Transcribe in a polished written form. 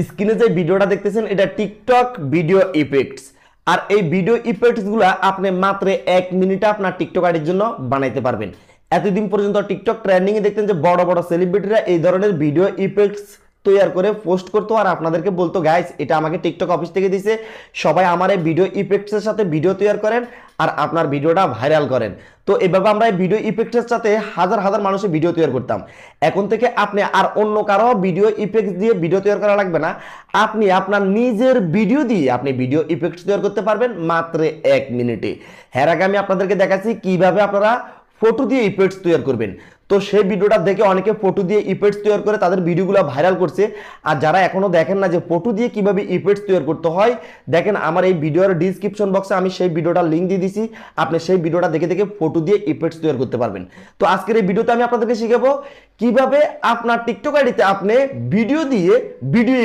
স্ক্রিনে যে ভিডিওটা দেখতেছেন এটা টিকটক ভিডিও ইফেক্টস। আর এই ভিডিও ইফেক্টস গুলা আপনি মাত্র 1 মিনিটে আপনার টিকটক আইডির জন্য বানাইতে পারবেন। এতদিন পর্যন্ত টিকটক ট্রেন্ডিং এ দেখতেন যে বড় বড় সেলিব্রিটিরা এই ধরনের ভিডিও ইফেক্টস তৈরি করে পোস্ট করতো আর আপনাদেরকে বলতো গাইস এটা আমাকে টিকটক অফিস থেকে দিছে, সবাই আমার এই ভিডিও ইফেক্টস এর সাথে ভিডিও তৈরি করেন আর আপনার ভিডিওটা ভাইরাল করেন। তো এভাবে আমরা এই ভিডিও ইফেক্টস এর সাথে হাজার হাজার মানুষের ভিডিও তৈরি করতাম। এখন থেকে আপনি আর অন্য কারো ভিডিও ইফেক্টস দিয়ে ভিডিও তৈরি করা লাগবে না, আপনি আপনার নিজের ভিডিও দিয়ে আপনি ভিডিও ইফেক্টস তৈরি করতে পারবেন মাত্র 1 মিনিটে। এর আগে আমি আপনাদেরকে দেখাচ্ছি কিভাবে আপনারা ফটো দিয়ে ইফেক্টস তৈরি করবেন। তো সেই ভিডিওটা দেখে অনেকে ফটো দিয়ে ইফেক্টস তৈরি করে তাদের ভিডিওগুলো ভাইরাল করছে। আর যারা এখনো দেখেন না যে ফটো দিয়ে কিভাবে ইফেক্টস তৈরি করতে হয়, দেখেন আমার এই ভিডিওর ডিসক্রিপশন বক্সে আমি সেই ভিডিওটার লিংক দিয়ে দিছি, আপনি সেই ভিডিওটা দেখে দেখে ফটো দিয়ে ইফেক্টস তৈরি করতে পারবেন। তো আজকের এই ভিডিওতে আমি আপনাদেরকে শিখাবো কিভাবে আপনার টিকটক আইডিতে আপনি ভিডিও দিয়ে ভিডিও